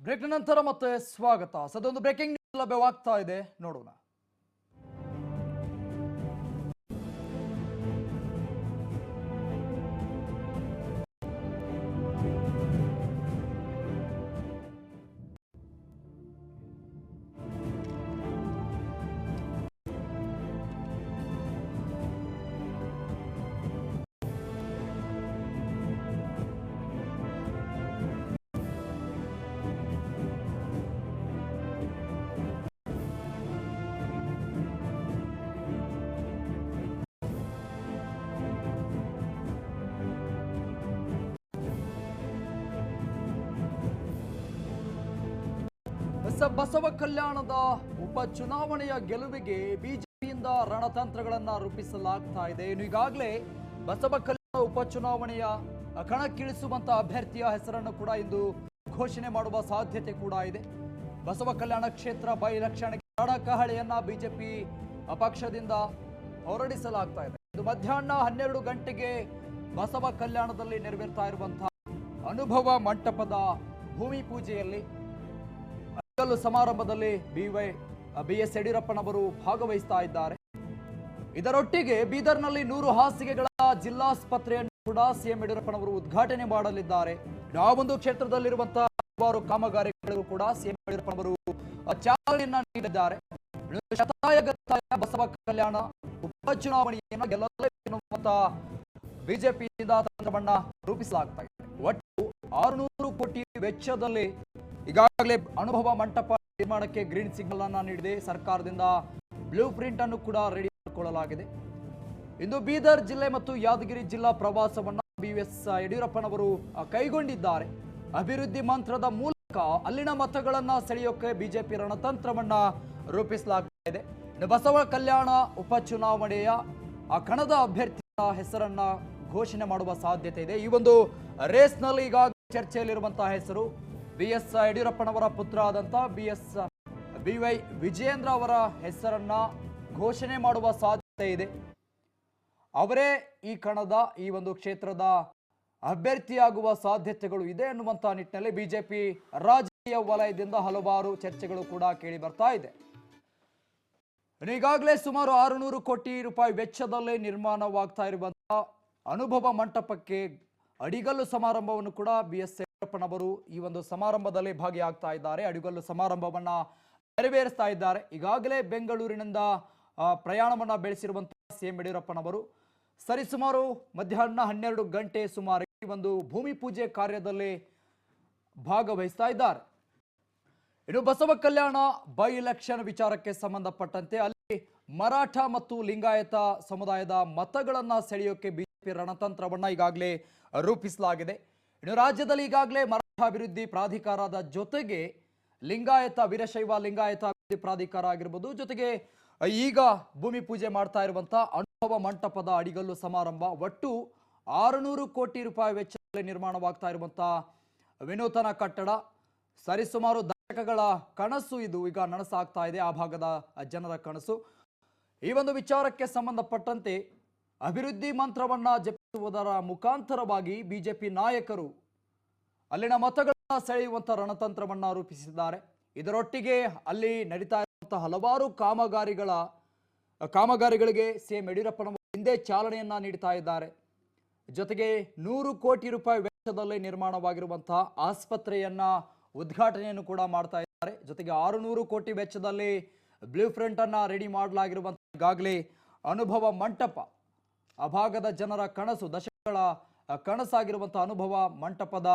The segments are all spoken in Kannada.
ಬ್ರೇಕ್ ನಂತರ ಮತ್ತೆ ಸ್ವಾಗತ. ಸದೊಂದು ಬ್ರೇಕಿಂಗ್ ನ್ಯೂಸ್ ಲಭ್ಯವಾಗ್ತಾ ಇದೆ, ನೋಡೋಣ. ಬಸವ ಕಲ್ಯಾಣದ ಉಪಚುನಾವಣೆಯ ಗೆಲುವಿಗೆ ಬಿಜೆಪಿಯಿಂದ ರಣತಂತ್ರಗಳನ್ನ ರೂಪಿಸಲಾಗ್ತಾ ಇದೆ. ಇನ್ನು ಈಗಾಗಲೇ ಬಸವ ಕಲ್ಯಾಣ ಉಪಚುನಾವಣೆಯ ಕಣಕ್ಕಿಳಿಸುವಂತ ಅಭ್ಯರ್ಥಿಯ ಹೆಸರನ್ನು ಕೂಡ ಇಂದು ಘೋಷಣೆ ಮಾಡುವ ಸಾಧ್ಯತೆ ಕೂಡ ಇದೆ. ಬಸವ ಕಲ್ಯಾಣ ಕ್ಷೇತ್ರ ಬೈ ಎಲೆಕ್ಷನ್ಗೆ ರಣಕಹಳೆಯನ್ನ ಬಿಜೆಪಿ ಪಕ್ಷದಿಂದ ಹೊರಡಿಸಲಾಗ್ತಾ ಇದೆ. ಇದು ಮಧ್ಯಾಹ್ನ 12 ಗಂಟೆಗೆ ಬಸವ ಕಲ್ಯಾಣದಲ್ಲಿ ನೆರವೇರ್ತಾ ಇರುವಂತಹ ಅನುಭವ ಮಂಟಪದ ಭೂಮಿ ಪೂಜೆಯಲ್ಲಿ ಸಮಾರಂಭದಲ್ಲಿ ಬಿಎಸ್ ಯಡಿಯೂರಪ್ಪನವರು ಭಾಗವಹಿಸ್ತಾ ಇದ್ದಾರೆ. ಇದರೊಟ್ಟಿಗೆ ಬೀದರ್ನಲ್ಲಿ 100 ಹಾಸಿಗೆಗಳ ಜಿಲ್ಲಾಸ್ಪತ್ರೆಯನ್ನು ಕೂಡ ಸಿಎಂ ಯಡಿಯೂರಪ್ಪನವರು ಉದ್ಘಾಟನೆ ಮಾಡಲಿದ್ದಾರೆ. ಆ ಒಂದು ಕ್ಷೇತ್ರದಲ್ಲಿರುವಂತಹ ಹಲವಾರು ಕಾಮಗಾರಿಗಳು ಕೂಡ ಸಿಎಂ ಯಡಿಯೂರಪ್ಪನವರು ಚಾಲನೆಯನ್ನ ನೀಡಿದ್ದಾರೆ. ಶತಾಯಗತಾಯ ಬಸವ ಕಲ್ಯಾಣ ಉಪಚುನಾವಣೆಯನ್ನು ಗೆಲ್ಲಲೇಬೇಕೆನ್ನುವಂತ ಬಿಜೆಪಿಯಿಂದ ತಂತ್ರವನ್ನ ರೂಪಿಸಲಾಗ್ತಾ ಇದೆ. ಒಟ್ಟು 600 ಕೋಟಿ ವೆಚ್ಚದಲ್ಲಿ ಈಗಾಗಲೇ ಅನುಭವ ಮಂಟಪ ನಿರ್ಮಾಣಕ್ಕೆ ಗ್ರೀನ್ ಸಿಗ್ನಲ್ ಅನ್ನ ನೀಡಿದೆ. ಸರ್ಕಾರದಿಂದ ಬ್ಲೂ ಪ್ರಿಂಟ್ ಅನ್ನು ಕೂಡ ರೆಡಿ ಮಾಡಿಕೊಳ್ಳಲಾಗಿದೆ. ಇಂದು ಬೀದರ್ ಜಿಲ್ಲೆ ಮತ್ತು ಯಾದಗಿರಿ ಜಿಲ್ಲಾ ಪ್ರವಾಸವನ್ನ ಬಿಎಸ್ ಯಡಿಯೂರಪ್ಪನವರು ಕೈಗೊಂಡಿದ್ದಾರೆ. ಅಭಿವೃದ್ಧಿ ಮಂತ್ರದ ಮೂಲಕ ಅಲ್ಲಿನ ಮತಗಳನ್ನ ಸೆಳೆಯೋಕೆ ಬಿಜೆಪಿ ರಣತಂತ್ರವನ್ನ ರೂಪಿಸಲಾಗ್ತಾ ಇದೆ. ಬಸವ ಕಲ್ಯಾಣ ಉಪಚುನಾವಣೆಯ ಕಣದ ಅಭ್ಯರ್ಥಿಯ ಹೆಸರನ್ನ ಘೋಷಣೆ ಮಾಡುವ ಸಾಧ್ಯತೆ ಇದೆ. ಈ ಒಂದು ರೇಸ್ನಲ್ಲಿ ಈಗಾಗಲೇ ಚರ್ಚೆಯಲ್ಲಿರುವಂತಹ ಹೆಸರು ಬಿಎಸ್ ಯಡಿಯೂರಪ್ಪನವರ ಪುತ್ರ ಆದಂತಹ ಬಿವೈ ವಿಜಯೇಂದ್ರ ಅವರ ಹೆಸರನ್ನ ಘೋಷಣೆ ಮಾಡುವ ಸಾಧ್ಯತೆ ಇದೆ. ಅವರೇ ಈ ಕಣದ ಈ ಒಂದು ಕ್ಷೇತ್ರದ ಅಭ್ಯರ್ಥಿಯಾಗುವ ಸಾಧ್ಯತೆಗಳು ಇದೆ ಎನ್ನುವಂತಹ ನಿಟ್ಟಿನಲ್ಲಿ ಬಿಜೆಪಿ ರಾಜಕೀಯ ವಲಯದಿಂದ ಹಲವಾರು ಚರ್ಚೆಗಳು ಕೂಡ ಕೇಳಿ ಬರ್ತಾ ಇದೆ. ಈಗಾಗಲೇ ಸುಮಾರು 600 ಕೋಟಿ ರೂಪಾಯಿ ವೆಚ್ಚದಲ್ಲಿ ನಿರ್ಮಾಣವಾಗ್ತಾ ಇರುವಂತಹ ಅನುಭವ ಮಂಟಪಕ್ಕೆ ಅಡಿಗಲ್ಲು ಸಮಾರಂಭವನ್ನು ಕೂಡ ಬಿಎಸ್ ಯಡಿಯೂರಪ್ಪನವರು ಈ ಒಂದು ಸಮಾರಂಭದಲ್ಲಿ ಭಾಗಿಯಾಗ್ತಾ ಇದ್ದಾರೆ. ಅಡಿಗಲ್ಲು ಸಮಾರಂಭವನ್ನ ನೆರವೇರಿಸ್ತಾ ಇದ್ದಾರೆ. ಈಗಾಗಲೇ ಬೆಂಗಳೂರಿನಿಂದ ಪ್ರಯಾಣವನ್ನ ಬೆಳೆಸಿರುವಂತಹ ಸಿಎಂ ಯಡಿಯೂರಪ್ಪನವರು ಸರಿಸುಮಾರು ಮಧ್ಯಾಹ್ನ 12 ಗಂಟೆ ಸುಮಾರು ಈ ಒಂದು ಭೂಮಿ ಪೂಜೆ ಕಾರ್ಯದಲ್ಲಿ ಭಾಗವಹಿಸ್ತಾ ಇದ್ದಾರೆ. ಇನ್ನು ಬಸವ ಕಲ್ಯಾಣ ಬೈ ಎಲೆಕ್ಷನ್ ವಿಚಾರಕ್ಕೆ ಸಂಬಂಧಪಟ್ಟಂತೆ ಅಲ್ಲಿ ಮರಾಠ ಮತ್ತು ಲಿಂಗಾಯತ ಸಮುದಾಯದ ಮತಗಳನ್ನ ಸೆಳೆಯೋಕೆ ಬಿಜೆಪಿ ರಣತಂತ್ರವನ್ನ ಈಗಾಗಲೇ ರೂಪಿಸಲಾಗಿದೆ. ಇನ್ನು ರಾಜ್ಯದಲ್ಲಿ ಈಗಾಗಲೇ ಮರಾಠ ಅಭಿವೃದ್ಧಿ ಪ್ರಾಧಿಕಾರದ ಜೊತೆಗೆ ಲಿಂಗಾಯತ ವೀರಶೈವ ಲಿಂಗಾಯತ ಅಭಿವೃದ್ಧಿ ಪ್ರಾಧಿಕಾರ ಆಗಿರ್ಬೋದು, ಜೊತೆಗೆ ಈಗ ಭೂಮಿ ಪೂಜೆ ಮಾಡ್ತಾ ಇರುವಂತಹ ಅನುಭವ ಮಂಟಪದ ಅಡಿಗಲ್ಲು ಸಮಾರಂಭ ಒಟ್ಟು 600 ಕೋಟಿ ರೂಪಾಯಿ ವೆಚ್ಚದಲ್ಲಿ ನಿರ್ಮಾಣವಾಗ್ತಾ ಇರುವಂತಹ ವಿನೂತನ ಕಟ್ಟಡ ಸರಿಸುಮಾರು ದಶಕಗಳ ಕನಸು ಇದು ಈಗ ನನಸಾಗ್ತಾ ಇದೆ. ಆ ಭಾಗದ ಜನರ ಕನಸು. ಈ ಒಂದು ವಿಚಾರಕ್ಕೆ ಸಂಬಂಧಪಟ್ಟಂತೆ ಅಭಿವೃದ್ಧಿ ಮಂತ್ರವನ್ನ ಜಪಿಸುವುದರ ಮುಖಾಂತರವಾಗಿ ಬಿಜೆಪಿ ನಾಯಕರು ಅಲ್ಲಿನ ಮತಗಳನ್ನ ಸೆಳೆಯುವಂತಹ ರಣತಂತ್ರವನ್ನ ರೂಪಿಸಿದ್ದಾರೆ. ಇದರೊಟ್ಟಿಗೆ ಅಲ್ಲಿ ನಡೀತಾ ಇರುವಂತಹ ಹಲವಾರು ಕಾಮಗಾರಿಗಳಿಗೆ ಸಿಎಂ ಯಡಿಯೂರಪ್ಪನವರು ಹಿಂದೆ ಚಾಲನೆಯನ್ನ ನೀಡ್ತಾ ಇದ್ದಾರೆ. ಜೊತೆಗೆ 100 ಕೋಟಿ ರೂಪಾಯಿ ವೆಚ್ಚದಲ್ಲಿ ನಿರ್ಮಾಣವಾಗಿರುವಂತಹ ಆಸ್ಪತ್ರೆಯನ್ನ ಉದ್ಘಾಟನೆಯನ್ನು ಕೂಡ ಮಾಡ್ತಾ ಇದ್ದಾರೆ. ಜೊತೆಗೆ 600 ಕೋಟಿ ವೆಚ್ಚದಲ್ಲಿ ಬ್ಲೂ ಪ್ರಿಂಟ್ ಅನ್ನ ರೆಡಿ ಮಾಡಲಾಗಿರುವಂತಹ ಈಗಾಗಲೇ ಅನುಭವ ಮಂಟಪ ಆ ಭಾಗದ ಜನರ ಕನಸು, ದಶಕಗಳ ಕನಸಾಗಿರುವಂತಹ ಅನುಭವ ಮಂಟಪದ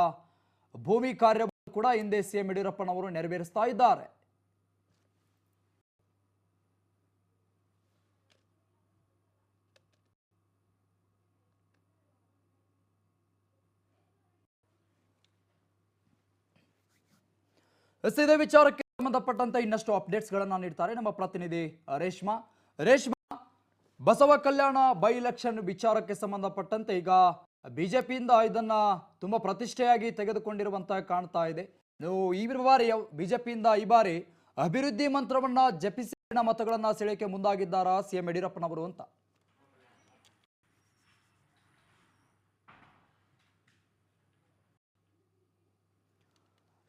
ಭೂಮಿ ಕಾರ್ಯವನ್ನು ಕೂಡ ಹಿಂದೆ ಸಿಎಂ ಯಡಿಯೂರಪ್ಪನವರು ನೆರವೇರಿಸ್ತಾ ಇದ್ದಾರೆ. ಇದೇ ವಿಚಾರಕ್ಕೆ ಸಂಬಂಧಪಟ್ಟಂತೆ ಇನ್ನಷ್ಟು ಅಪ್ಡೇಟ್ಸ್ ಗಳನ್ನ ನೀಡ್ತಾರೆ ನಮ್ಮ ಪ್ರತಿನಿಧಿ ರೇಷ್ಮಾ. ಬಸವ ಕಲ್ಯಾಣ ಬೈ ಎಲೆಕ್ಷನ್ ವಿಚಾರಕ್ಕೆ ಸಂಬಂಧಪಟ್ಟಂತೆ ಈಗ ಬಿಜೆಪಿಯಿಂದ ಇದನ್ನ ತುಂಬಾ ಪ್ರತಿಷ್ಠೆಯಾಗಿ ತೆಗೆದುಕೊಂಡಿರುವಂತಹ ಕಾಣ್ತಾ ಇದೆ. ನೀವು ಈ ಬಾರಿ ಬಿಜೆಪಿಯಿಂದ ಈ ಬಾರಿ ಅಭಿವೃದ್ಧಿ ಮಂತ್ರವನ್ನ ಜಪಿಸಿ ಮತಗಳನ್ನ ಸೆಳೆಯಕ್ಕೆ ಮುಂದಾಗಿದ್ದಾರಾ ಸಿಎಂ ಯಡಿಯೂರಪ್ಪನವರು ಅಂತ?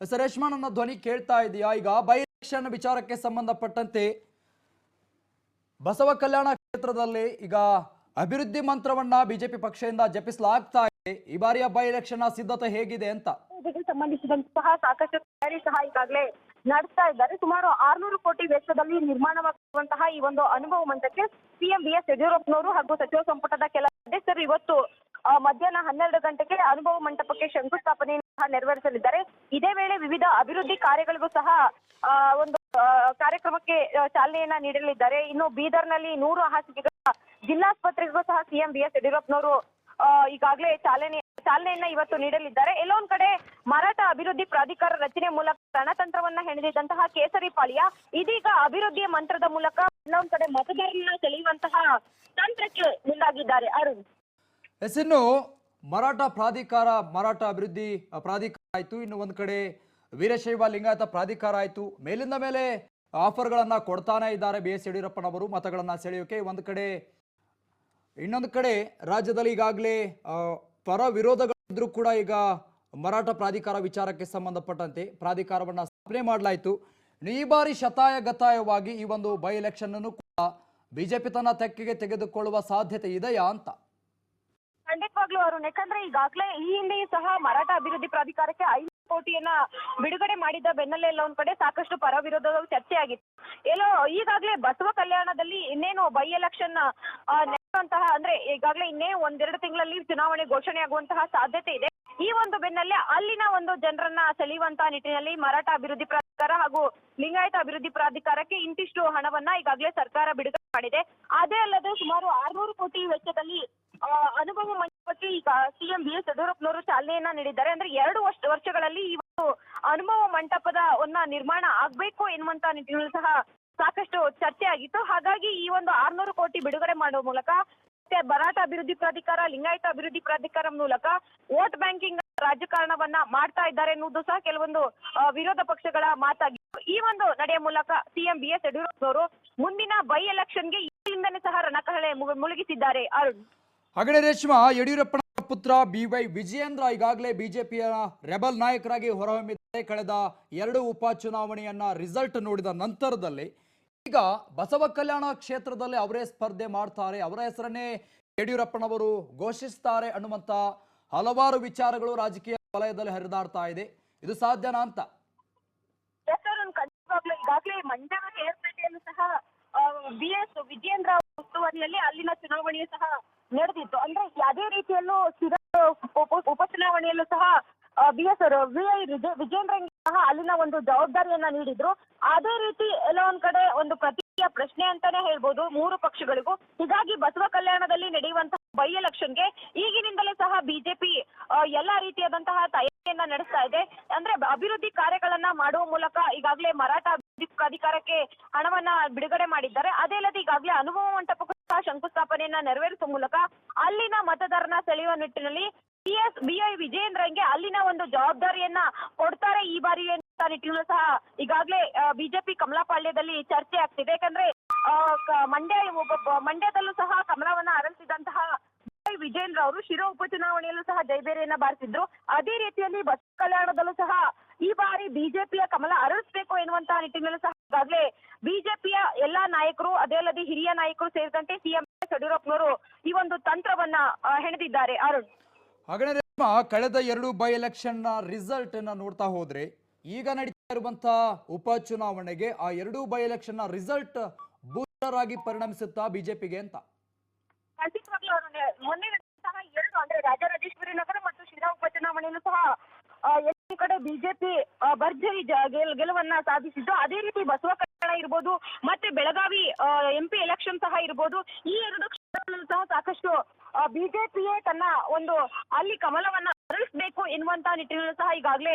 ರೇಷ್ಮಾ, ನನ್ನ ಧ್ವನಿ ಕೇಳ್ತಾ ಇದೆಯಾ? ಈಗ ಬೈ ಎಲೆಕ್ಷನ್ ವಿಚಾರಕ್ಕೆ ಸಂಬಂಧಪಟ್ಟಂತೆ ಬಸವ ಕಲ್ಯಾಣ ಕ್ಷೇತ್ರದಲ್ಲಿ ಈಗ ಅಭಿವೃದ್ಧಿ ಮಂತ್ರವನ್ನ ಬಿಜೆಪಿ ಪಕ್ಷದಿಂದ ಜಪಿಸಲಾಗ್ತಾ ಇದೆ. ಈ ಬಾರಿಯ ಬೈ ಎಲೆಕ್ಷನ್ ಸಿದ್ಧತೆ ಹೇಗಿದೆ ಅಂತ ಇದಕ್ಕೆ ಸಂಬಂಧಿಸಿದಂತಹ ಸಾಕಷ್ಟು ತಯಾರಿ ಸಹ ಈಗಾಗಲೇ ನಡೆಸ್ತಾ ಇದ್ದಾರೆ. ಸುಮಾರು 600 ಕೋಟಿ ವೆಚ್ಚದಲ್ಲಿ ನಿರ್ಮಾಣವಾಗಿರುವಂತಹ ಈ ಒಂದು ಅನುಭವ ಮಂಟಪಕ್ಕೆ ಸಿಎಂ ಬಿಎಸ್ ಯಡಿಯೂರಪ್ಪನವರು ಹಾಗೂ ಸಚಿವ ಸಂಪುಟದ ಕೆಲ ಸದಸ್ಯರು ಇವತ್ತು ಮಧ್ಯಾಹ್ನ 12 ಗಂಟೆಗೆ ಅನುಭವ ಮಂಟಪಕ್ಕೆ ಶಂಕುಸ್ಥಾಪನೆಯನ್ನು ಸಹ ನೆರವೇರಿಸಲಿದ್ದಾರೆ. ಇದೇ ವೇಳೆ ವಿವಿಧ ಅಭಿವೃದ್ಧಿ ಕಾರ್ಯಗಳಿಗೂ ಸಹ ಒಂದು ಕಾರ್ಯಕ್ರಮಕ್ಕೆ ಚಾಲನೆಯನ್ನ ನೀಡಲಿದ್ದಾರೆ. ಇನ್ನು ಬೀದರ್ನಲ್ಲಿ 100 ಹಾಸಿಗೆಗಳ ಜಿಲ್ಲಾಸ್ಪತ್ರೆಗೂ ಸಹ ಸಿಎಂ ಬಿಎಸ್ ಯಡಿಯೂರಪ್ಪನವರು ಈಗಾಗಲೇ ಚಾಲನೆಯನ್ನ ಇವತ್ತು ನೀಡಲಿದ್ದಾರೆ. ಎಲ್ಲೊಂದ್ ಕಡೆ ಮರಾಠ ಅಭಿವೃದ್ಧಿ ಪ್ರಾಧಿಕಾರ ರಚನೆ ಮೂಲಕ ರಣತಂತ್ರವನ್ನ ಹೆಣೆದಿದ್ದಂತಹ ಕೇಸರಿ ಪಾಳ್ಯ ಇದೀಗ ಅಭಿವೃದ್ಧಿಯ ಮಂತ್ರದ ಮೂಲಕ ಎಲ್ಲೊಂದ್ ಕಡೆ ಮತದಾರರನ್ನ ಸೆಳೆಯುವಂತಹ ತಂತ್ರಕ್ಕೆ ಮುಂದಾಗಿದ್ದಾರೆ. ಅರುಣ್, ಇನ್ನು ಮರಾಠ ಅಭಿವೃದ್ಧಿ ಪ್ರಾಧಿಕಾರ ಆಯ್ತು, ಇನ್ನು ಒಂದ್ ಕಡೆ ವೀರಶೈವ ಲಿಂಗಾಯತ ಪ್ರಾಧಿಕಾರ ಆಯ್ತು. ಮೇಲಿಂದ ಮೇಲೆ ಆಫರ್ಗಳನ್ನ ಕೊಡ್ತಾನೆ ಇದ್ದಾರೆ ಬಿ ಎಸ್ ಯಡಿಯೂರಪ್ಪನವರು ಮತಗಳನ್ನ ಸೆಳೆಯೋಕೆ. ಇನ್ನೊಂದು ಕಡೆ ರಾಜ್ಯದಲ್ಲಿ ಈಗಾಗಲೇ ಪರ ವಿರೋಧಗಳಿದ್ರೂ ಕೂಡ ಈಗ ಮರಾಠ ಪ್ರಾಧಿಕಾರ ವಿಚಾರಕ್ಕೆ ಸಂಬಂಧಪಟ್ಟಂತೆ ಪ್ರಾಧಿಕಾರವನ್ನ ಸ್ಥಾಪನೆ ಮಾಡಲಾಯಿತು. ಈ ಬಾರಿ ಶತಾಯಗತಾಯವಾಗಿ ಈ ಒಂದು ಬೈ ಎಲೆಕ್ಷನ್ ಅನ್ನು ಕೂಡ ಬಿಜೆಪಿ ತನ್ನ ತೆಕ್ಕೆಗೆ ತೆಗೆದುಕೊಳ್ಳುವ ಸಾಧ್ಯತೆ ಇದೆಯಾ ಅಂತ? ಖಂಡಿತವಾಗ್ಲೂ ಅರುಣ್, ಯಾಕಂದ್ರೆ ಈಗಾಗಲೇ ಈ ಹಿಂದೆಯೂ ಸಹ ಮರಾಠ ಅಭಿವೃದ್ಧಿ ಪ್ರಾಧಿಕಾರಕ್ಕೆ 5 ಕೋಟಿಯನ್ನ ಬಿಡುಗಡೆ ಮಾಡಿದ ಬೆನ್ನಲ್ಲೇ ಎಲ್ಲ ಒಂದ್ ಕಡೆ ಸಾಕಷ್ಟು ಪರ ವಿರೋಧಗಳು ಚರ್ಚೆ ಆಗಿತ್ತು. ಈಗಾಗಲೇ ಬಸವ ಕಲ್ಯಾಣದಲ್ಲಿ ಇನ್ನೇನು ಬೈ ಎಲೆಕ್ಷನ್ ನಡೆಯುವಂತಹ ಅಂದ್ರೆ ಈಗಾಗಲೇ ಇನ್ನೇನು 1-2 ತಿಂಗಳಲ್ಲಿ ಚುನಾವಣೆ ಘೋಷಣೆ ಆಗುವಂತಹ ಸಾಧ್ಯತೆ ಇದೆ. ಈ ಒಂದು ಬೆನ್ನಲ್ಲೇ ಅಲ್ಲಿನ ಒಂದು ಜನರನ್ನ ಸೆಳೆಯುವಂತಹ ನಿಟ್ಟಿನಲ್ಲಿ ಮರಾಠ ಅಭಿವೃದ್ಧಿ ಪ್ರಾಧಿಕಾರ ಹಾಗೂ ಲಿಂಗಾಯತ ಅಭಿವೃದ್ಧಿ ಪ್ರಾಧಿಕಾರಕ್ಕೆ ಇಂತಿಷ್ಟು ಹಣವನ್ನ ಈಗಾಗಲೇ ಸರ್ಕಾರ ಬಿಡುಗಡೆ ಮಾಡಿದೆ. ಅದೇ ಅಲ್ಲದೆ ಸುಮಾರು 600 ಕೋಟಿ ವೆಚ್ಚದಲ್ಲಿ ಅನುಭವ ಮಂಟಪಕ್ಕೆ ಈಗ ಸಿಎಂ ಬಿಎಸ್ ಯಡಿಯೂರಪ್ಪನವರು ಚಾಲನೆಯನ್ನ ನೀಡಿದ್ದಾರೆ. ಅಂದ್ರೆ 2 ವರ್ಷಗಳಲ್ಲಿ ಈ ಒಂದು ಅನುಭವ ಮಂಟಪದ ನಿರ್ಮಾಣ ಆಗ್ಬೇಕು ಎನ್ನುವಂತ ನಿಟ್ಟಿನಲ್ಲಿ ಸಹ ಸಾಕಷ್ಟು ಚರ್ಚೆ ಆಗಿತ್ತು. ಹಾಗಾಗಿ ಈ ಒಂದು 600 ಕೋಟಿ ಬಿಡುಗಡೆ ಮಾಡುವ ಮೂಲಕ ಮರಾಠ ಅಭಿವೃದ್ಧಿ ಪ್ರಾಧಿಕಾರ ಲಿಂಗಾಯತ ಅಭಿವೃದ್ಧಿ ಪ್ರಾಧಿಕಾರ ಮೂಲಕ ವೋಟ್ ಬ್ಯಾಂಕಿಂಗ್ ರಾಜಕಾರಣವನ್ನ ಮಾಡ್ತಾ ಇದ್ದಾರೆ ಎನ್ನುವುದು ಸಹ ಕೆಲವೊಂದು ವಿರೋಧ ಪಕ್ಷಗಳ ಮಾತಾಗಿತ್ತು. ಈ ಒಂದು ನಡೆಯ ಮೂಲಕ ಸಿಎಂ ಬಿಎಸ್ ಯಡಿಯೂರಪ್ಪನವರು ಮುಂದಿನ ಬೈ ಎಲೆಕ್ಷನ್ಗೆ ಈಗಿಂದನೇ ಸಹ ರಣಕಹಳೆ ಮುಳುಗಿಸಿದ್ದಾರೆ. ಅರುಣ್, ಹಾಗೆ ರೇಷ್ಮಾ, ಯಡಿಯೂರಪ್ಪನ ಪುತ್ರ BY ವಿಜಯೇಂದ್ರ ಈಗಾಗಲೇ ಬಿಜೆಪಿಯ ರೆಬಲ್ ನಾಯಕರಾಗಿ ಹೊರಹೊಮ್ಮಿದ್ದಾರೆ. ಕಳೆದ 2 ಉಪಚುನಾವಣೆಯನ್ನ ರಿಸಲ್ಟ್ ನೋಡಿದ ನಂತರದಲ್ಲಿ ಈಗ ಬಸವ ಕಲ್ಯಾಣ ಕ್ಷೇತ್ರದಲ್ಲಿ ಅವರೇ ಸ್ಪರ್ಧೆ ಮಾಡ್ತಾರೆ, ಅವರ ಹೆಸರನ್ನೇ ಯಡಿಯೂರಪ್ಪನವರು ಘೋಷಿಸ್ತಾರೆ ಅನ್ನುವಂತ ಹಲವಾರು ವಿಚಾರಗಳು ರಾಜಕೀಯ ವಲಯದಲ್ಲಿ ಹರಿದಾಡ್ತಾ ಇದೆ. ಇದು ಸಾಧ್ಯನಾ ಅಂತ? ಈಗಾಗಲೇ ಮಂಡ್ಯದ ಕೇರ್ಪೇಟೆಯಲ್ಲೂ ಸಹ ಬಿಎಸ್ ವಿಜಯೇಂದ್ರ ಉಸ್ತುವಾರಿಯಲ್ಲಿ ಅಲ್ಲಿನ ಚುನಾವಣೆಯೂ ಸಹ ನಡೆದಿತ್ತು. ಅಂದ್ರೆ ಅದೇ ರೀತಿಯಲ್ಲೂ ಉಪಚುನಾವಣೆಯಲ್ಲೂ ಸಹ ಬಿಎಸ್ ವಿಐ ವಿಜೇಂದ್ರ ಸಹ ಅಲ್ಲಿನ ಒಂದು ಜವಾಬ್ದಾರಿಯನ್ನ ನೀಡಿದ್ರು. ಅದೇ ರೀತಿ ಎಲ್ಲ ಒಂದ್ ಕಡೆ ಒಂದು ಪ್ರತಿಕ್ರಿಯೆ ಪ್ರಶ್ನೆ ಅಂತಾನೆ ಹೇಳ್ಬೋದು 3 ಪಕ್ಷಗಳಿಗೂ. ಹೀಗಾಗಿ ಬಸವ ಕಲ್ಯಾಣದಲ್ಲಿ ನಡೆಯುವಂತಹ ಬೈ ಎಲೆಕ್ಷನ್ಗೆ ಈಗಿನಿಂದಲೇ ಸಹ ಬಿಜೆಪಿ ಎಲ್ಲಾ ರೀತಿಯಾದಂತಹ ತಯಾರಿಯನ್ನ ನಡೆಸ್ತಾ ಇದೆ. ಅಂದ್ರೆ ಅಭಿವೃದ್ಧಿ ಕಾರ್ಯಗಳನ್ನ ಮಾಡುವ ಮೂಲಕ ಈಗಾಗಲೇ ಮರಾಠ ಅಭಿವೃದ್ಧಿ ಪ್ರಾಧಿಕಾರಕ್ಕೆ ಹಣವನ್ನ ಬಿಡುಗಡೆ ಮಾಡಿದ್ದಾರೆ. ಅದೇ ಅಲ್ಲದೆ ಈಗಾಗಲೇ ಅನುಭವ ಮಂಟಪಕ್ಕೂ ಸಹ ಶಂಕುಸ್ಥಾಪನೆಯನ್ನ ನೆರವೇರಿಸುವ ಮೂಲಕ ಅಲ್ಲಿನ ಮತದಾರನ ಸೆಳೆಯುವ ನಿಟ್ಟಿನಲ್ಲಿ ಬಿಐ ವಿಜಯೇಂದ್ರಗೆ ಅಲ್ಲಿನ ಒಂದು ಜವಾಬ್ದಾರಿಯನ್ನ ಕೊಡ್ತಾರೆ ಈ ಬಾರಿ ನಿಟ್ಟಿನಲ್ಲೂ ಸಹ ಈಗಾಗಲೇ ಬಿಜೆಪಿ ಕಮಲಾಪಾಳ್ಯದಲ್ಲಿ ಚರ್ಚೆ ಆಗ್ತಿದೆ. ಯಾಕಂದ್ರೆ ಮಂಡ್ಯದಲ್ಲೂ ಸಹ ಕಮಲವನ್ನ ಅರಳಿಸಿದಂತಹ ವಿಜೇಂದ್ರ ಅವರು ಶಿರಾ ಉಪಚುನಾವಣೆಯಲ್ಲೂ ಸಹ ಜೈಬೇರಿಯನ್ನ ಬಾರಿಸಿದ್ರು. ಅದೇ ರೀತಿಯಲ್ಲಿ ಬಸವ ಕಲ್ಯಾಣದಲ್ಲೂ ಸಹ ಈ ಬಾರಿ ಬಿಜೆಪಿಯ ಕಮಲ ಅರಳಿಸಬೇಕು ಎನ್ನುವಂತಹ ನಿಟ್ಟಿನಲ್ಲೂ ಸಹ ಈಗಾಗಲೇ ಬಿಜೆಪಿಯ ಎಲ್ಲಾ ನಾಯಕರು ಅದೇ ಅಲ್ಲದೆ ಹಿರಿಯ ನಾಯಕರು ಸೇರಿದಂತೆ ಸಿಎಂ ಯಡಿಯೂರಪ್ಪನವರು ಈ ಒಂದು ತಂತ್ರವನ್ನ ಹೆಣೆದಿದ್ದಾರೆ. ಅರುಣ್, ಹಾಗಾದ್ರೆ ಕಳೆದ 2 ಬೈ ಎಲೆಕ್ಷನ್ ರಿಸಲ್ಟ್ ಅನ್ನ ನೋಡ್ತಾ ಹೋದ್ರೆ ಈಗ ನಡೀತಾ ಇರುವಂತಹ ಉಪಚುನಾವಣೆಗೆ ಆ 2 ಬೈ ಎಲೆಕ್ಷನ್ ರಿಸಲ್ಟ್ ಬೂಸ್ಟರ್ ಆಗಿ ಪರಿಣಮಿಸುತ್ತಾ ಬಿಜೆಪಿಗೆ ಅಂತ? ಖಂಡಿತವಾಗ್ಲೂ ಮೊನ್ನೆ ಸಹ 2 ಅಂದ್ರೆ ರಾಜರಾಜೇಶ್ವರಿ ನಗರ ಮತ್ತು ಶಿರಾ ಉಪಚುನಾವಣೆಯಲ್ಲೂ ಸಹ ಎಲ್ಲ ಕಡೆ ಬಿಜೆಪಿ ಭರ್ಜರಿ ಗೆಲುವನ್ನ ಸಾಧಿಸಿದ್ದು. ಅದೇ ರೀತಿ ಬಸವ ಕಲ್ಯಾಣ ಇರ್ಬೋದು ಮತ್ತೆ ಬೆಳಗಾವಿ MP ಎಲೆಕ್ಷನ್ ಸಹ ಇರ್ಬೋದು, ಈ 2 ಕ್ಷೇತ್ರಗಳಲ್ಲೂ ಸಹ ಸಾಕಷ್ಟು ಬಿಜೆಪಿಯೇ ತನ್ನ ಒಂದು ಅಲ್ಲಿ ಕಮಲವನ್ನ ಅರಳಿಸಬೇಕು ಎನ್ನುವಂತ ನಿಟ್ಟಿನಲ್ಲೂ ಸಹ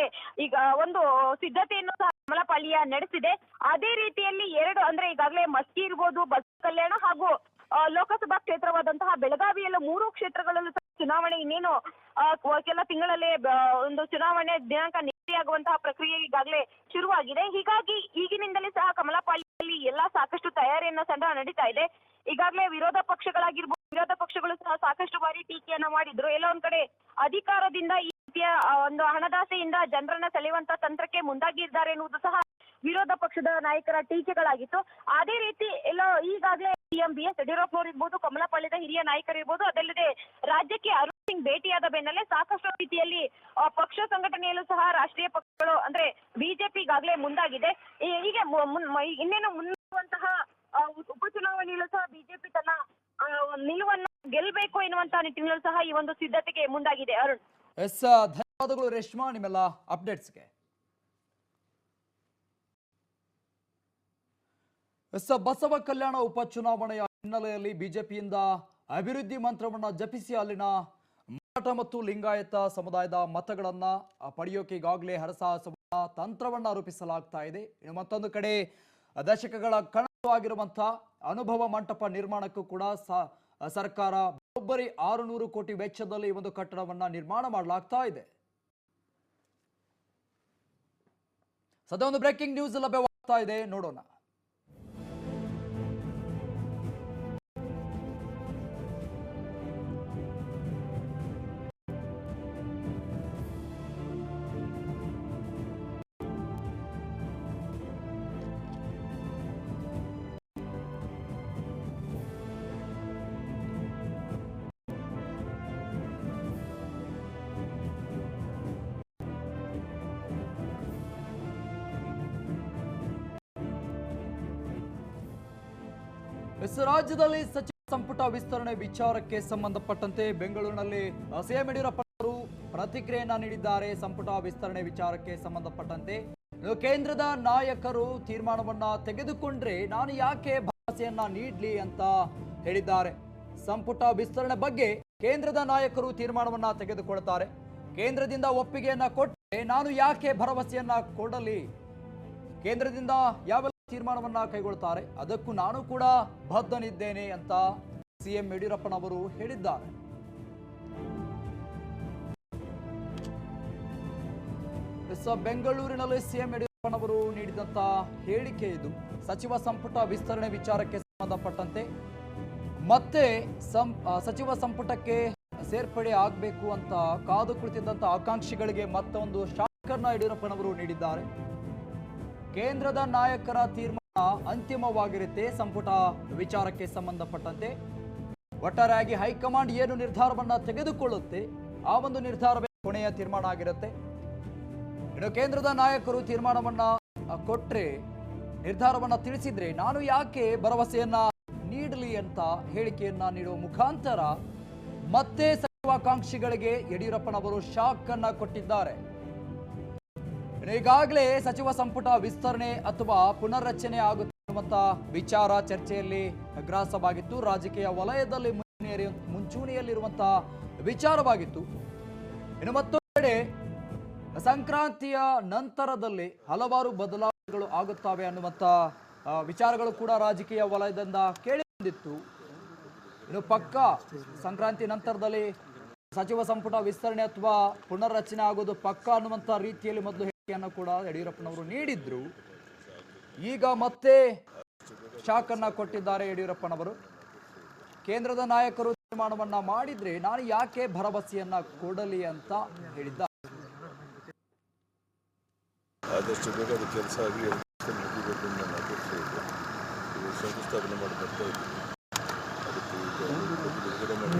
ಈಗ ಒಂದು ಸಿದ್ಧತೆಯನ್ನು ಸಹ ಕಮಲಪಾಳ್ಯ ನಡೆಸಿದೆ. ಅದೇ ರೀತಿಯಲ್ಲಿ 2 ಅಂದ್ರೆ ಈಗಾಗಲೇ ಮಸ್ಕಿ ಇರ್ಬೋದು, ಬಸವ ಕಲ್ಯಾಣ ಹಾಗೂ ಲೋಕಸಭಾ ಕ್ಷೇತ್ರವಾದಂತಹ ಬೆಳಗಾವಿಯಲ್ಲೂ 3 ಕ್ಷೇತ್ರಗಳಲ್ಲೂ ಸಹ ಚುನಾವಣೆ ಇನ್ನೇನು ಕೆಲ ತಿಂಗಳಲ್ಲೇ ಒಂದು ಚುನಾವಣೆ ದಿನಾಂಕ ನಿಗದಿಯಾಗುವಂತಹ ಪ್ರಕ್ರಿಯೆ ಈಗಾಗಲೇ ಶುರುವಾಗಿದೆ. ಹೀಗಾಗಿ ಈಗಿನಿಂದಲೇ ಸಹ ಕಮಲಪಾಳ್ಯದಲ್ಲಿ ಎಲ್ಲಾ ಸಾಕಷ್ಟು ತಯಾರಿಯನ್ನ ಸಹ ನಡೀತಾ ಇದೆ. ಈಗಾಗಲೇ ವಿರೋಧ ಪಕ್ಷಗಳು ಸಹ ಸಾಕಷ್ಟು ಬಾರಿ ಟೀಕೆಯನ್ನ ಮಾಡಿದ್ರು. ಎಲ್ಲ ಒಂದ್ ಕಡೆ ಅಧಿಕಾರದಿಂದ ಈ ರೀತಿಯ ಒಂದು ಹಣದಾಸೆಯಿಂದ ಜನರನ್ನ ಸೆಳೆಯುವಂತ ತಂತ್ರಕ್ಕೆ ಮುಂದಾಗಿದ್ದಾರೆ ಎನ್ನುವುದು ಸಹ ವಿರೋಧ ಪಕ್ಷದ ನಾಯಕರ ಟೀಕೆಗಳಾಗಿತ್ತು. ಅದೇ ರೀತಿ ಎಲ್ಲೋ ಈಗಾಗಲೇ ಸಿಎಂ BS ಯಡಿಯೂರಪ್ಪ ಅವರು ಇರ್ಬೋದು, ಕಮಲಪಾಳ್ಯದ ಹಿರಿಯ ನಾಯಕರಿರ್ಬೋದು, ಅದಲ್ಲದೆ ರಾಜ್ಯಕ್ಕೆ ಅರುಣ್ ಸಿಂಗ್ ಭೇಟಿಯಾದ ಬೆನ್ನಲ್ಲೇ ಸಾಕಷ್ಟು ರೀತಿಯಲ್ಲಿ ಪಕ್ಷ ಸಂಘಟನೆಯಲ್ಲೂ ಸಹ ರಾಷ್ಟ್ರೀಯ ಪಕ್ಷಗಳು ಅಂದ್ರೆ ಬಿಜೆಪಿ ಈಗಾಗಲೇ ಮುಂದಾಗಿದೆ. ಹೀಗೆ ಇನ್ನೇನು ಮುನ್ನುವಂತಹ ಉಪಚುನಾವಣೆಯಲ್ಲೂ ಸಹ ಬಿಜೆಪಿ ತನ್ನ ನಿಲುವನ್ನು ಗೆಲ್ಲಬೇಕು ಎನ್ನುವಂತಹ ನಿಟ್ಟಿನಲ್ಲೂ ಸಹ ಈ ಒಂದು ಸಿದ್ಧತೆಗೆ ಮುಂದಾಗಿದೆ. ಅರುಣ್, ಎಸ್, ಧನ್ಯವಾದಗಳು ರೇಷ್ಮಾ ನಿಮ್ಮೆಲ್ಲ ಅಪ್ಡೇಟ್ಸ್ಗೆ. ಬಸವ ಕಲ್ಯಾಣ ಉಪಚುನಾವಣೆಯ ಹಿನ್ನೆಲೆಯಲ್ಲಿ ಬಿಜೆಪಿಯಿಂದ ಅಭಿವೃದ್ಧಿ ಮಂತ್ರವನ್ನ ಜಪಿಸಿ ಅಲ್ಲಿನ ಮರಾಠ ಮತ್ತು ಲಿಂಗಾಯತ ಸಮುದಾಯದ ಮತಗಳನ್ನ ಪಡೆಯೋಕೆ ಈಗಾಗಲೇ ಹರಸಾಹಸವನ್ನ ತಂತ್ರವನ್ನ ರೂಪಿಸಲಾಗ್ತಾ ಇದೆ. ಇನ್ನು ಮತ್ತೊಂದು ಕಡೆ ದಶಕಗಳ ಕನಸವಾಗಿರುವಂತಹ ಅನುಭವ ಮಂಟಪ ನಿರ್ಮಾಣಕ್ಕೂ ಕೂಡ ಸರ್ಕಾರ ಬರೋಬ್ಬರಿ 600 ಕೋಟಿ ವೆಚ್ಚದಲ್ಲಿ ಈ ಒಂದು ಕಟ್ಟಡವನ್ನ ನಿರ್ಮಾಣ ಮಾಡಲಾಗ್ತಾ ಇದೆ. ಸದ್ಯ ಒಂದು ಬ್ರೇಕಿಂಗ್ ನ್ಯೂಸ್ ಲಭ್ಯವಾಗ್ತಾ ಇದೆ, ನೋಡೋಣ. ರಾಜ್ಯದಲ್ಲಿ ಸಚಿವ ಸಂಪುಟ ವಿಸ್ತರಣೆ ವಿಚಾರಕ್ಕೆ ಸಂಬಂಧಪಟ್ಟಂತೆ ಬೆಂಗಳೂರಿನಲ್ಲಿ ಸಿಎಂ ಯಡಿಯೂರಪ್ಪ ಅವರು ಪ್ರತಿಕ್ರಿಯೆಯನ್ನ ನೀಡಿದ್ದಾರೆ. ಸಂಪುಟ ವಿಸ್ತರಣೆ ವಿಚಾರಕ್ಕೆ ಸಂಬಂಧಪಟ್ಟಂತೆ ಕೇಂದ್ರದ ನಾಯಕರು ತೀರ್ಮಾನವನ್ನ ತೆಗೆದುಕೊಂಡ್ರೆ ನಾನು ಯಾಕೆ ಭರವಸೆಯನ್ನ ನೀಡಲಿ ಅಂತ ಹೇಳಿದ್ದಾರೆ. ಸಂಪುಟ ವಿಸ್ತರಣೆ ಬಗ್ಗೆ ಕೇಂದ್ರದ ನಾಯಕರು ತೀರ್ಮಾನವನ್ನ ತೆಗೆದುಕೊಳ್ತಾರೆ. ಕೇಂದ್ರದಿಂದ ಒಪ್ಪಿಗೆಯನ್ನ ಕೊಟ್ಟರೆ ನಾನು ಯಾಕೆ ಭರವಸೆಯನ್ನ ಕೊಡಲಿ, ಕೇಂದ್ರದಿಂದ ಯಾವೆಲ್ಲ ತೀರ್ಮಾನವನ್ನ ಕೈಗೊಳ್ಳುತ್ತಾರೆ ಅದಕ್ಕೂ ನಾನು ಕೂಡ ಬದ್ಧನಿದ್ದೇನೆ ಅಂತ ಸಿಎಂ ಯಡಿಯೂರಪ್ಪನವರು ಹೇಳಿದ್ದಾರೆ. ಬೆಂಗಳೂರಿನಲ್ಲಿ ಸಿಎಂ ಯಡಿಯೂರಪ್ಪನವರು ನೀಡಿದಂತ ಹೇಳಿಕೆ ಇದು. ಸಚಿವ ಸಂಪುಟ ವಿಸ್ತರಣೆ ವಿಚಾರಕ್ಕೆ ಸಂಬಂಧಪಟ್ಟಂತೆ ಮತ್ತೆ ಸಚಿವ ಸಂಪುಟಕ್ಕೆ ಸೇರ್ಪಡೆ ಆಗಬೇಕು ಅಂತ ಕಾದು ಕುಳಿತಿದ್ದಂತ ಆಕಾಂಕ್ಷಿಗಳಿಗೆ ಮತ್ತೊಂದು ಶಾಕ್ ಅನ್ನ ಯಡಿಯೂರಪ್ಪನವರು ನೀಡಿದ್ದಾರೆ. ಕೇಂದ್ರದ ನಾಯಕರ ತೀರ್ಮಾನ ಅಂತಿಮವಾಗಿರುತ್ತೆ. ಸಂಪುಟ ವಿಚಾರಕ್ಕೆ ಸಂಬಂಧಪಟ್ಟಂತೆ ಒಟ್ಟಾರೆಯಾಗಿ ಹೈಕಮಾಂಡ್ ಏನು ನಿರ್ಧಾರವನ್ನ ತೆಗೆದುಕೊಳ್ಳುತ್ತೆ ಆ ಒಂದು ನಿರ್ಧಾರವೇ ಕೊನೆಯ ತೀರ್ಮಾನ ಆಗಿರುತ್ತೆ. ಇನ್ನು ಕೇಂದ್ರದ ನಾಯಕರು ತೀರ್ಮಾನವನ್ನ ಕೊಟ್ರೆ, ನಿರ್ಧಾರವನ್ನ ತಿಳಿಸಿದ್ರೆ ನಾನು ಯಾಕೆ ಭರವಸೆಯನ್ನ ನೀಡಲಿ ಅಂತ ಹೇಳಿಕೆಯನ್ನ ನೀಡುವ ಮುಖಾಂತರ ಮತ್ತೆ ಸಚಿವಾಕಾಂಕ್ಷಿಗಳಿಗೆ ಯಡಿಯೂರಪ್ಪನವರು ಶಾಕ್ ಅನ್ನ ಕೊಟ್ಟಿದ್ದಾರೆ. ಈಗಾಗಲೇ ಸಚಿವ ಸಂಪುಟ ವಿಸ್ತರಣೆ ಅಥವಾ ಪುನರ್ರಚನೆ ಆಗುತ್ತೆ ಅನ್ನುವಂತ ವಿಚಾರ ಚರ್ಚೆಯಲ್ಲಿ ಗ್ರಾಸವಾಗಿತ್ತು. ರಾಜಕೀಯ ವಲಯದಲ್ಲಿ ಮುಂಚೂಣಿಯಲ್ಲಿರುವಂತಹ ವಿಚಾರವಾಗಿತ್ತು. ಇನ್ನು ಮತ್ತೊಂದು ಕಡೆ ಸಂಕ್ರಾಂತಿಯ ನಂತರದಲ್ಲಿ ಹಲವಾರು ಬದಲಾವಣೆಗಳು ಆಗುತ್ತವೆ ಅನ್ನುವಂತ ವಿಚಾರಗಳು ಕೂಡ ರಾಜಕೀಯ ವಲಯದಿಂದ ಕೇಳಿ ಬಂದಿತ್ತು. ಇನ್ನು ಪಕ್ಕ ಸಂಕ್ರಾಂತಿ ನಂತರದಲ್ಲಿ ಸಚಿವ ಸಂಪುಟ ವಿಸ್ತರಣೆ ಅಥವಾ ಪುನರ್ರಚನೆ ಆಗೋದು ಪಕ್ಕ ಅನ್ನುವಂತ ರೀತಿಯಲ್ಲಿ ಮೊದಲು ಹೇಳಿಕೆಯನ್ನು ಕೂಡ ಯಡಿಯೂರಪ್ಪನವರು ನೀಡಿದ್ರು. ಈಗ ಮತ್ತೆ ಶಾಕ್ ಅನ್ನ ಕೊಟ್ಟಿದ್ದಾರೆ ಯಡಿಯೂರಪ್ಪನವರು. ಕೇಂದ್ರದ ನಾಯಕರು ತೀರ್ಮಾನವನ್ನ ಮಾಡಿದ್ರೆ ನಾನು ಯಾಕೆ ಭರವಸೆಯನ್ನ ಕೊಡಲಿ ಅಂತ ಹೇಳಿದ್ದಾರೆ. ಆದಷ್ಟು ಬೇಗ ಅದು ಕೆಲಸ ಆಗಿ ಮುಗಿಬೇಕು ಅಂತ ನಾನು ಅಪೇಕ್ಷೆ ಇದೆ. ಶಂಕುಸ್ಥಾಪನೆ ಮಾಡಿ ಬರ್ತಾ ಇದ್ದೀನಿ. ಅದಕ್ಕೆ ಬಿಡುಗಡೆ ಮಾಡಿ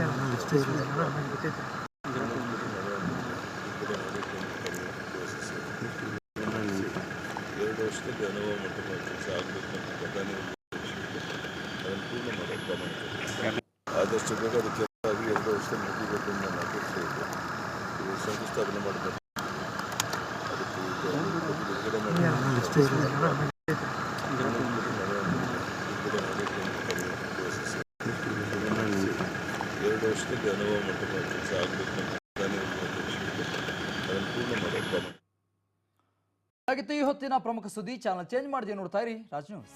2 ವರ್ಷದಲ್ಲಿ ಅನುಭವ ಮಂಟಪ ಕೆಲಸ ಆಗಬೇಕು ಅಂತ ಪ್ರಧಾನಿ ಅದನ್ನು ಪೂರ್ಣ ಮಾಡೋಕ್ಕೆ ಮಾಡ್ತೀನಿ. ಆದಷ್ಟು ಬೇಗ ಅದು ಕೆಲಸ ಆಗಿ 2 ವರ್ಷದಲ್ಲಿ ಮುಗಿಬೇಕು ಅಂತ ನಾನು ಅಪೇಕ್ಷೆ ಇದೆ. ಶಂಕುಸ್ಥಾಪನೆ ಮಾಡಿ ಬರ್ತೀನಿ. ಅದಕ್ಕೆ ಬಿಡುಗಡೆ ಮಾಡಿ 2 ವರ್ಷದಲ್ಲಿ ಅನುಭವ ಮಂಟಪ ಕೆಲಸ ಆಗಬೇಕು ಅಂತ ಪ್ರಧಾನಿ ಅದನ್ನು ಪೂರ್ಣ ಮಾಡೋಕ್ಕೆ ಈ ಹೊತ್ತಿನ ಪ್ರಮುಖ ಸುದ್ದಿ ಚಾನಲ್ ಚೇಂಜ್ ಮಾಡಿ ನೋಡ್ತಾ ಇರಿ ರಾಜ್ ನ್ಯೂಸ್.